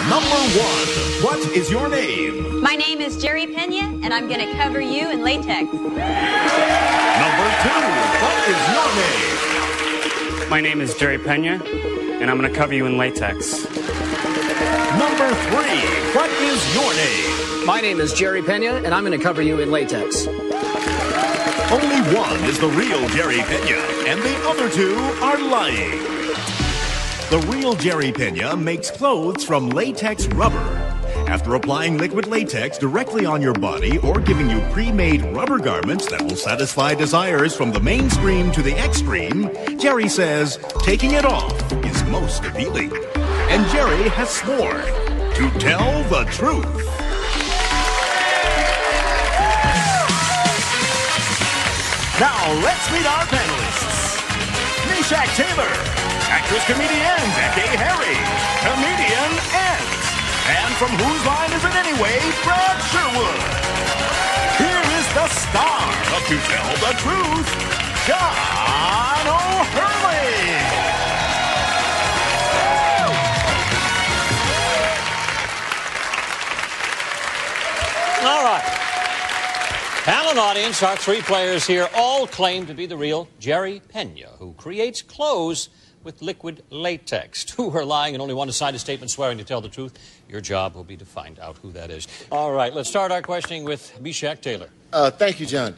Number 1. What is your name? My name is Jerry Pena, and I'm going to cover you in latex. Number 2. What is your name? My name is Jerry Pena, and I'm going to cover you in latex. Number 3. What is your name? My name is Jerry Pena, and I'm going to cover you in latex. Only one is the real Jerry Pena, and the other 2 are lying. The real Jerry Pena makes clothes from latex rubber. After applying liquid latex directly on your body or giving you pre-made rubber garments that will satisfy desires from the mainstream to the extreme, Jerry says taking it off is most appealing. And Jerry has sworn to tell the truth. Now, let's meet our panelists. Meshach Taylor, actress-comedian Becky Harry, comedian Ant, and from Whose Line Is It Anyway, Brad Sherwood. Here is the star of To Tell the Truth, John O'Hurley. All right. Panel and audience, our 3 players here all claim to be the real Jerry Pena, who creates clothes with liquid latex. 2 are lying and only 1 has signed a statement swearing to tell the truth. Your job will be to find out who that is. All right, let's start our questioning with Meshach Taylor. Thank you, John.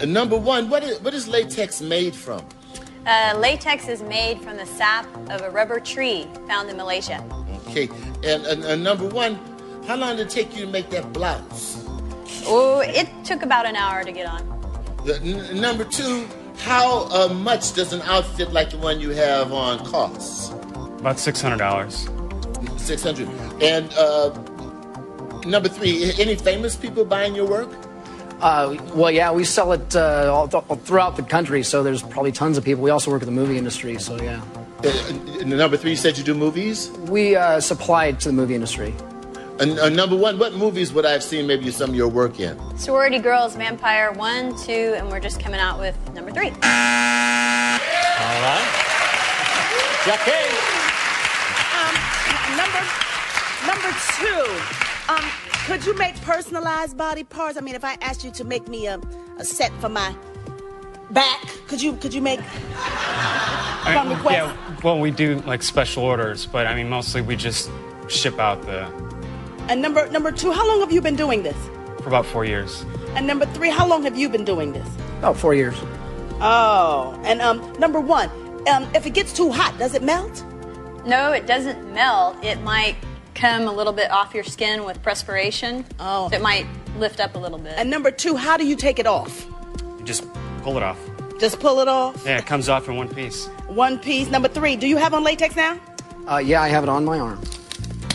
Number 1, what is latex made from? Latex is made from the sap of a rubber tree found in Malaysia. Okay, and number 1, how long did it take you to make that blouse? Oh, it took about an hour to get on. Number 2, how much does an outfit like the one you have on cost? About $600. 600. And number 3, any famous people buying your work? Well, yeah, we sell it all throughout the country, so there's probably tons of people. We also work in the movie industry, so yeah. Number 3, you said you do movies? We supply to the movie industry. Number 1, what movies would I have seen maybe some of your work in? Sorority Girls, Vampire 1, 2, and we're just coming out with number 3. All right. Jackie. Number 2, could you make personalized body parts? I mean, if I asked you to make me a set for my back, could you make from request? Yeah, well, we do like special orders, but I mean, mostly we just ship out the... And number 2, how long have you been doing this? For about 4 years. And number 3, how long have you been doing this? About 4 years. Oh, and number 1, if it gets too hot, does it melt? No, it doesn't melt. It might come a little bit off your skin with perspiration. Oh. So it might lift up a little bit. And number 2, how do you take it off? You just pull it off. Just pull it off? Yeah, it comes off in one piece. One piece. Number 3, do you have on latex now? Yeah, I have it on my arm.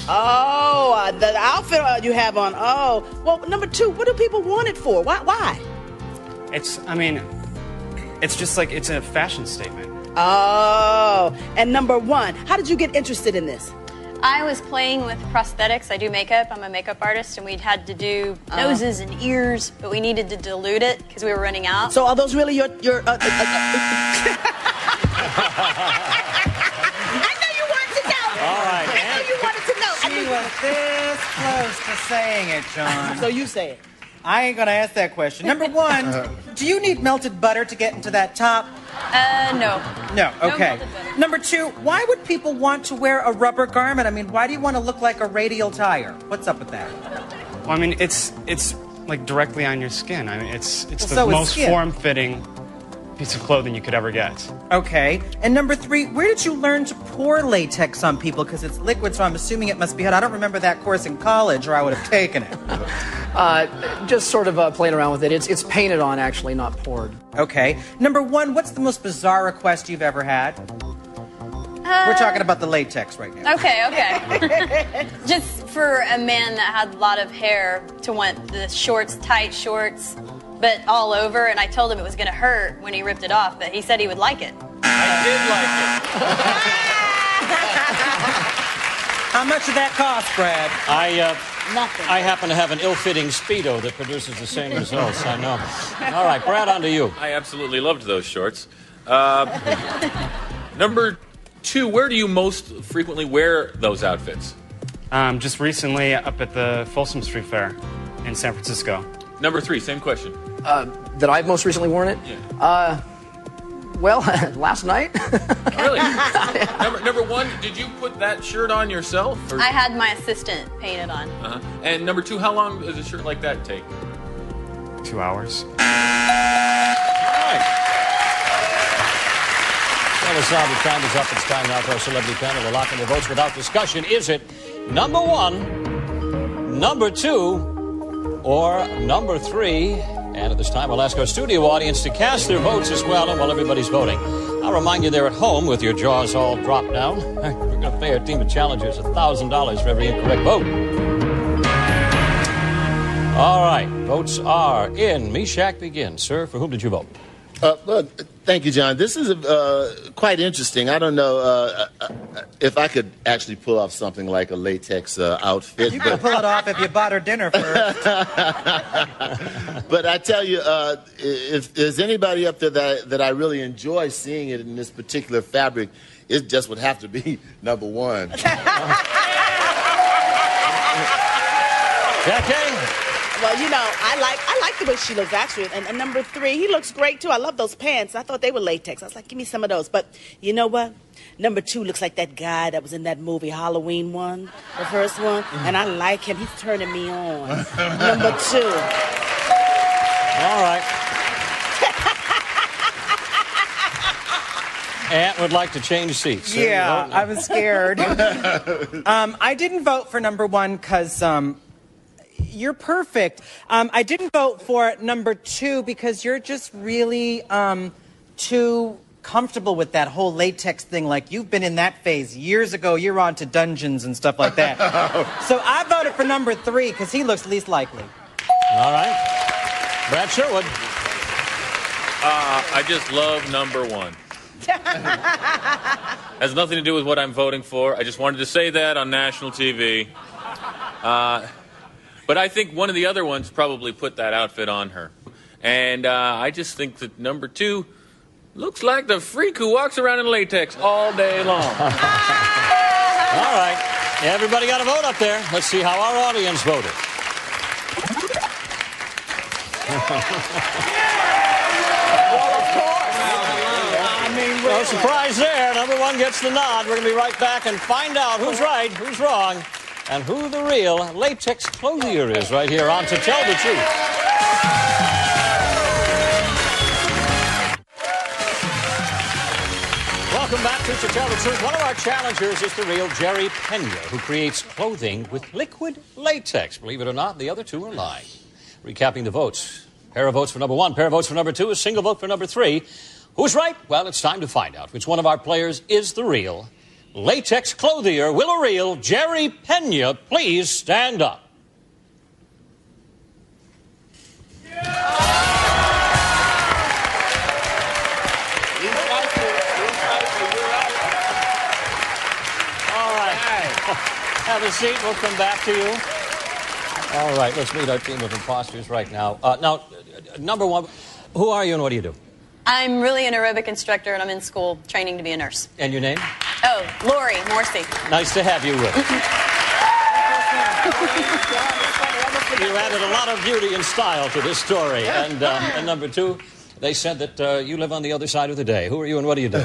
Oh, the outfit you have on. Oh, well, number 2, what do people want it for? Why? It's just like, it's a fashion statement. Oh, and number 1, how did you get interested in this? I was playing with prosthetics. I do makeup. I'm a makeup artist, and we'd had to do noses and ears, but we needed to dilute it because we were running out. So are those really your I know you wanted to know. All right. I know you wanted to know. She was this close to saying it, John. So you say it. I ain't gonna ask that question. Number 1, do you need melted butter to get into that top? No. No, okay. melted butter. Number 2, why would people want to wear a rubber garment? I mean, why do you want to look like a radial tire? What's up with that? Well, I mean, it's like directly on your skin. I mean, it's the so is most skin. form-fitting piece of clothing you could ever get. Okay. And number 3, where did you learn to pour latex on people? Because it's liquid, so I'm assuming it must be hot. I don't remember that course in college, or I would have taken it. Just sort of playing around with it. It's painted on, actually, not poured. Okay. Number 1, what's the most bizarre request you've ever had? We're talking about the latex right now. Okay. Just for a man that had a lot of hair to want the shorts, tight shorts, but all over, and I told him it was going to hurt when he ripped it off, but he said he would like it. I did like it. How much did that cost, Brad? Nothing. I happen to have an ill-fitting Speedo that produces the same results, I know. All right, Brad, on to you. I absolutely loved those shorts. Number 2, where do you most frequently wear those outfits? Just recently up at the Folsom Street Fair in San Francisco. Number 3, same question. That I've most recently worn it? Yeah. Well, last night. Really? Number 1, did you put that shirt on yourself? Or? I had my assistant paint it on. And number 2, how long does a shirt like that take? 2 hours. All right. Well, the time is up. It's time now for our celebrity panel to lock in their votes without discussion. Is it number 1, number 2, or number 3? And at this time, I'll ask our studio audience to cast their votes as well. And while everybody's voting, I'll remind you there at home with your jaws all dropped down, we're going to pay our team of challengers $1,000 for every incorrect vote. All right, votes are in. Meshack begins. Sir, for whom did you vote? Well, thank you, John. This is quite interesting. I don't know if I could actually pull off something like a latex outfit. You can pull it off if you bought her dinner first. But I tell you, if there's anybody up there that I really enjoy seeing it in this particular fabric, it just would have to be number 1. Jackie? Well, you know, I like the way she looks, actually. And number 3, he looks great, too. I love those pants. I thought they were latex. I was like, give me some of those. But you know what? Number 2 looks like that guy that was in that movie, Halloween 1, the first one. And I like him. He's turning me on. Number 2. All right. Aunt would like to change seats. Sir. Yeah, I was scared. I didn't vote for number 1 because... you're perfect. I didn't vote for number 2 because you're just really too comfortable with that whole latex thing. Like, you've been in that phase years ago. You're on to Dungeons and stuff like that. So I voted for number 3 because he looks least likely. All right. Brad Sherwood. I just love number 1. Has nothing to do with what I'm voting for. I just wanted to say that on national TV. But I think one of the other ones probably put that outfit on her. And I just think that number 2 looks like the freak who walks around in latex all day long. All right. Everybody got a vote up there. Let's see how our audience voted. No surprise there. Number 1 gets the nod. We're going to be right back and find out who's right, who's wrong, and who the real latex clothier is right here on To Tell the Truth. Welcome back to Tell the Truth. One of our challengers is the real Jerry Pena, who creates clothing with liquid latex. Believe it or not, the other 2 are lying. Recapping the votes. Pair of votes for number 1, pair of votes for number 2, a single vote for number 3. Who's right? Well, it's time to find out which one of our players is the real latex clothier. Will a real Jerry Pena please stand up? All right. Have a seat. We'll come back to you. All right. Let's meet our team of imposters right now. Now, number 1, who are you and what do you do? I'm really an aerobic instructor, and I'm in school training to be a nurse. And your name? Oh, Lori Morsi. Nice to have you with us. You added a lot of beauty and style to this story. And number 2, they said that you live on the other side of the day. Who are you and what do you do?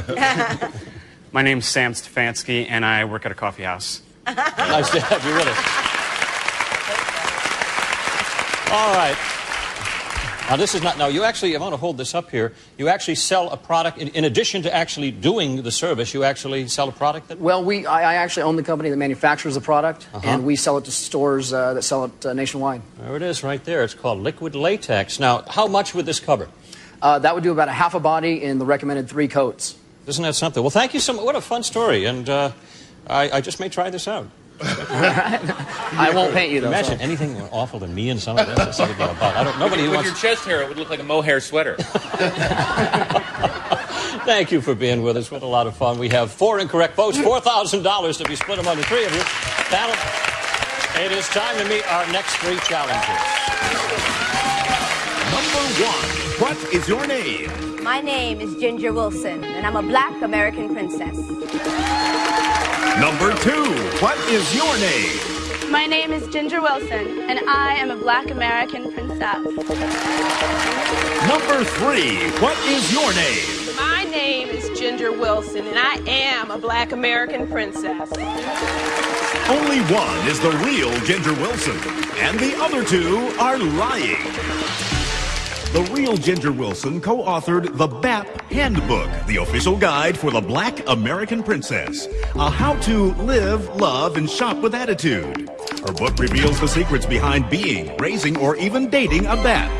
My name's Sam Stefanski, and I work at a coffee house. Nice to have you with us. All right. Now, this is not... Now, you actually... I want to hold this up here. You actually sell a product... In addition to actually doing the service, you actually sell a product that... Well, I actually own the company that manufactures the product, and we sell it to stores that sell it nationwide. There it is right there. It's called liquid latex. Now, how much would this cover? That would do about a half a body in the recommended 3 coats. Isn't that something? Well, thank you so much. What a fun story. And I just may try this out. I won't paint you, though. Imagine anything more awful than me and some of this. That's something about. I don't. Nobody with wants. Your chest hair, it would look like a mohair sweater. Thank you for being with us. What a lot of fun. We have 4 incorrect votes, $4,000 to be split among the 3 of you. Panel, it is time to meet our next 3 challengers. Number 1, what is your name? My name is Ginger Wilson, and I'm a black American princess. Number 2, what is your name? My name is Ginger Wilson, and I am a Black American princess. Number 3, what is your name? My name is Ginger Wilson, and I am a Black American princess. Only one is the real Ginger Wilson, and the other 2 are lying. The real Ginger Wilson co-authored the BAP Handbook, the official guide for the Black American Princess, a how to live, love, and shop with attitude. Her book reveals the secrets behind being, raising, or even dating a BAP.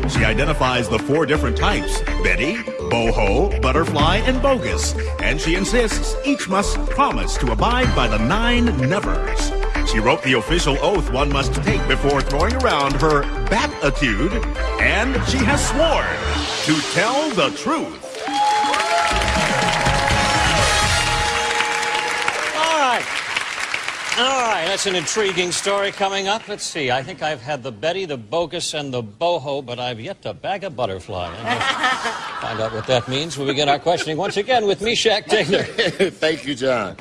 She identifies the 4 different types: Betty, boho, butterfly, and bogus. And she insists each must promise to abide by the 9 nevers. She wrote the official oath one must take before throwing around her BAP-itude, and she has sworn to tell the truth. All right, that's an intriguing story coming up. Let's see, I think I've had the Betty, the bogus, and the boho, but I've yet to bag a butterfly. Find out what that means. We begin our questioning once again with Meshack Taylor. Thank you, John.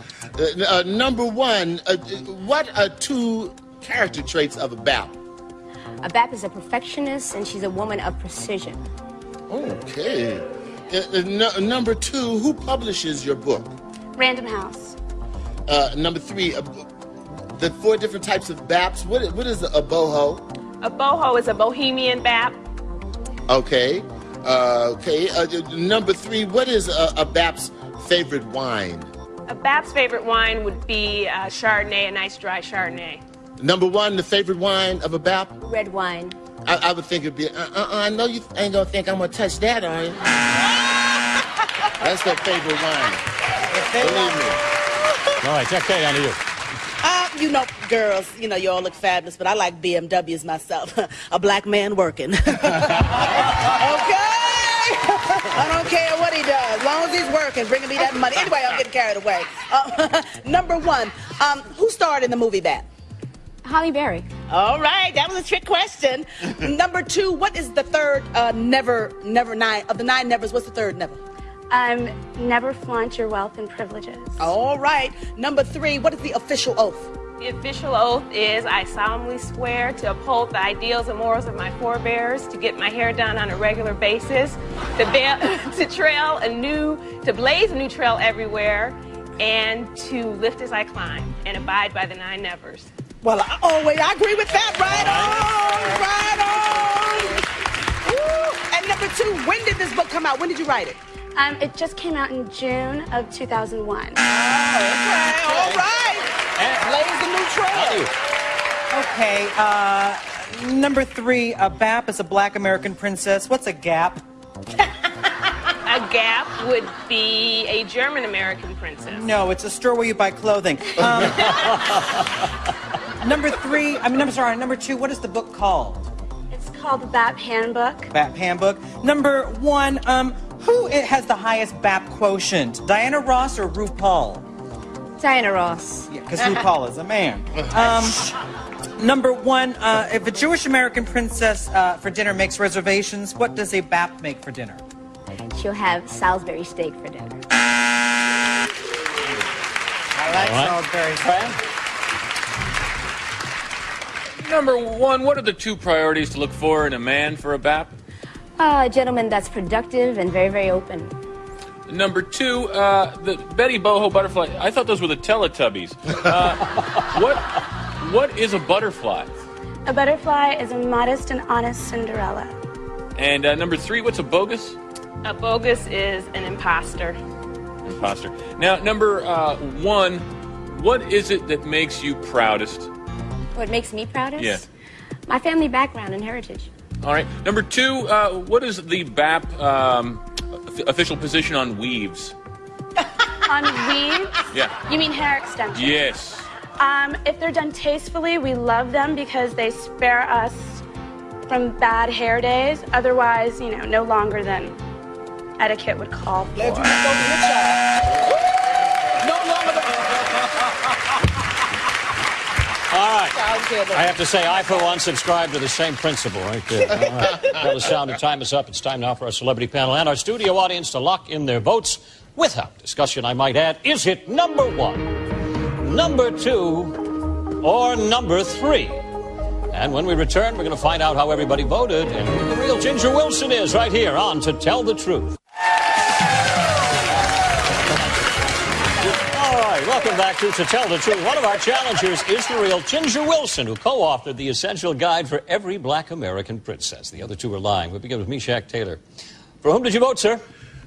Number 1, what are 2 character traits of a BAP? A BAP is a perfectionist, and she's a woman of precision. Okay. Number 2, who publishes your book? Random House. Number 3, the 4 different types of BAPs. What is a boho? A boho is a bohemian BAP. Okay. Number 3, what is a BAP's favorite wine? A BAP's favorite wine would be Chardonnay, a nice dry Chardonnay. Number 1, the favorite wine of a BAP? Red wine. I would think it'd be, I know you ain't gonna think I'm gonna touch that, are you? That's their favorite wine. Believe me. All right, Jack Kay, on to you. You know, girls, you all look fabulous, but I like BMWs myself. A black man working. Okay? I don't care what he does. As long as he's working, bringing me that money. Anyway, I'm getting carried away. Number 1, who starred in the movie BAP? Halle Berry. All right, that was a trick question. Number 2, what is the third never 9 of the 9 nevers? What's the third never? Never flaunt your wealth and privileges. All right. Number 3, what is the official oath? The official oath is I solemnly swear to uphold the ideals and morals of my forebears, to get my hair done on a regular basis, to blaze a new trail everywhere, and to lift as I climb and abide by the 9 nevers. Well, I agree with that. Right on. Woo. And number 2, when did this book come out? When did you write it? It just came out in June of 2001. Okay, all right. Blaze the new trail. Okay, number 3, a BAP is a Black American princess. What's a GAP? A GAP would be a German American princess. No, it's a store where you buy clothing. Number 2, what is the book called? It's called the BAP Handbook. BAP Handbook. Number 1, who has the highest BAP quotient? Diana Ross or RuPaul? Diana Ross. Yeah, because RuPaul is a man. Number 1, if a Jewish American princess for dinner makes reservations, what does a BAP make for dinner? She'll have Salisbury steak for dinner. I like Salisbury steak. Number 1, what are the 2 priorities to look for in a man for a BAP? A gentleman that's productive and very, very open. Number 2, the Betty Boho butterfly. I thought those were the Teletubbies. What is a butterfly? A butterfly is a modest and honest Cinderella. And number 3, what's a bogus? A bogus is an imposter. Imposter. Now, number 1, what is it that makes you proudest? What makes me proudest? Yeah. My family background and heritage. All right. Number 2, what is the BAP official position on weaves? On weaves? Yeah. You mean hair extensions? Yes. If they're done tastefully, we love them because they spare us from bad hair days. Otherwise, no longer than etiquette would call for. Glad you didn't go to your child. No longer than... All right. I have to say, I, for one, subscribe to the same principle right there. All right. Well, the sound of time is up. It's time now for our celebrity panel and our studio audience to lock in their votes. Without discussion, I might add, is it number 1? number 2, or number 3? And when we return, we're going to find out how everybody voted and who the real Ginger Wilson is right here on To Tell the Truth. All right, welcome back to Tell the Truth. One of our challengers is the real Ginger Wilson, who co-authored the essential guide for every black American princess. The other two are lying. We'll begin with Meshack Taylor. For whom did you vote, sir?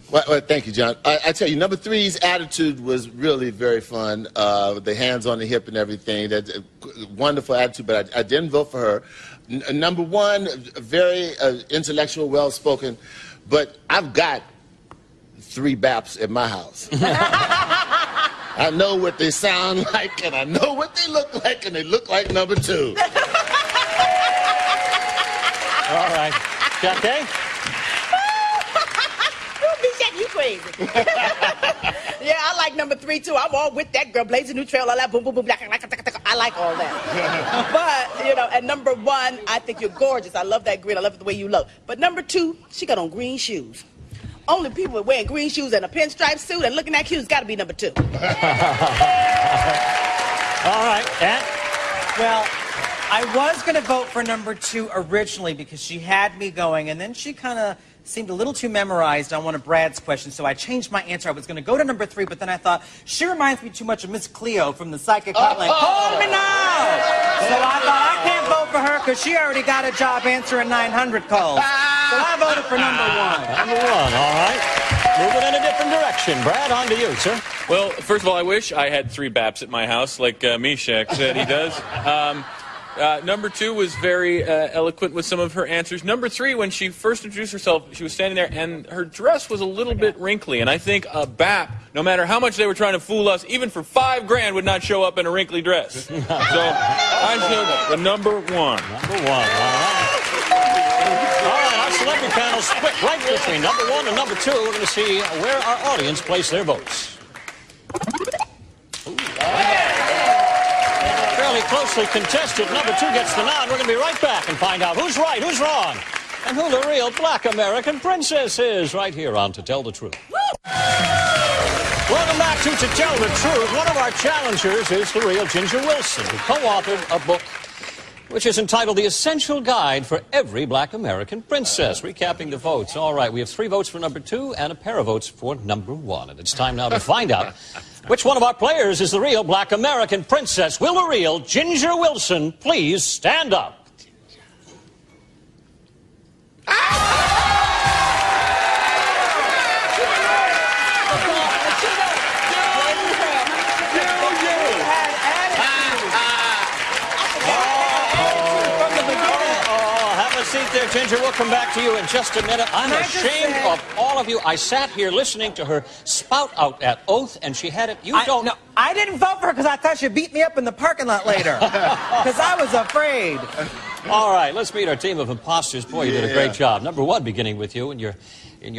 Well, thank you, John. I tell you, number 3's attitude was really very fun. With the hands on the hip and everything. That's a wonderful attitude, but I didn't vote for her. Number 1, very intellectual, well-spoken, but I've got 3 BAPs at my house. I know what they sound like, and I know what they look like, and they look like number 2. All right. Jackie? You crazy. Yeah, I like number 3, too. I'm all with that girl. Blazing New Trail, all that boom, boom, boom. I like all that. But, you know, at number 1, I think you're gorgeous. I love that green. I love the way you look. But number 2, she got on green shoes. Only people wearing green shoes and a pinstripe suit and looking that cute has got to be number 2. All right. And? Well, I was going to vote for number 2 originally because she had me going, and then she kind of seemed a little too memorized on one of Brad's questions, so I changed my answer. I was going to go to number 3, but then I thought, she reminds me too much of Miss Cleo from the Psychic Hotline. Call me now! So I thought, I can't vote for her because she already got a job answering 900 calls. So I voted for number 1. Number 1, all right. Moving in a different direction. Brad, on to you, sir. Well, first of all, I wish I had 3 BAPs at my house, like Meshack said he does. Number 2 was very eloquent with some of her answers. Number 3, when she first introduced herself, she was standing there, and her dress was a little bit wrinkly. And I think a BAP, no matter how much they were trying to fool us, even for $5 grand, would not show up in a wrinkly dress. So I should the number 1. Number 1, all right. All right, our celebrity panel split right between number 1 and number 2. We're going to see where our audience place their votes. Fairly closely contested. Number 2 gets the nod. We're going to be right back and find out who's right, who's wrong, and who the real black American princess is right here on To Tell the Truth. Welcome back to Tell the Truth. One of our challengers is the real Ginger Wilson, who co-authored a book which is entitled The Essential Guide for Every Black American Princess. Recapping the votes. All right, we have 3 votes for number 2 and a pair of votes for number 1. And it's time now to find out which one of our players is the real black American princess. Will the real Ginger Wilson please stand up? Seat there, Ginger. We'll come back to you in just a minute. I'm ashamed of all of you. I sat here listening to her spout out that oath, and she had it. No, I didn't vote for her because I thought she'd beat me up in the parking lot later. Because I was afraid. All right, let's meet our team of imposters. Boy, you did a great job. Number 1, beginning with you in your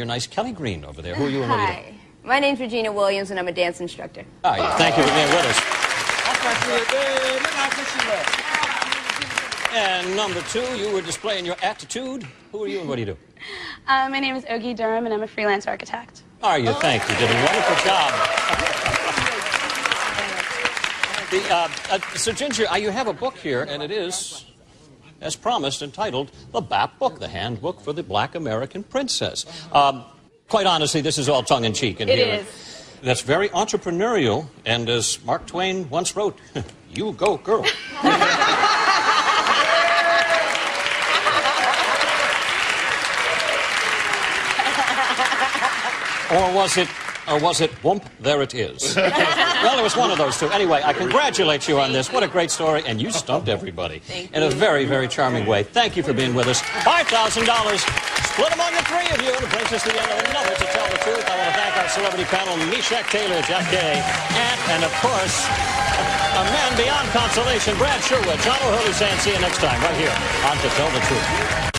nice Kelly green over there. Who are you and what are you doing? My name's Regina Williams, and I'm a dance instructor. All right, thank you for being with us. And number 2, you were displaying your attitude. Who are you and what do you do? My name is Ogie Durham, and I'm a freelance architect. Are you? Thank you. Did a wonderful job. So, Ginger, you have a book here, and it is, as promised, entitled The BAP Book, the Handbook for the Black American Princess. Quite honestly, this is all tongue-in-cheek. It is. That's very entrepreneurial, and as Mark Twain once wrote, you go, girl. Or was it whoomp, there it is? Well, it was one of those two. Anyway, I congratulate you on this. What a great story, and you stumped everybody in a very, very charming way. Thank you for being with us. $5,000 split among the 3 of you, and it brings us to the end of another To Tell the Truth. I want to thank our celebrity panel, Meshack Taylor, Jack Gay, and of course, a man beyond consolation, Brad Sherwood, John O'Hurley saying see you next time right here on To Tell the Truth.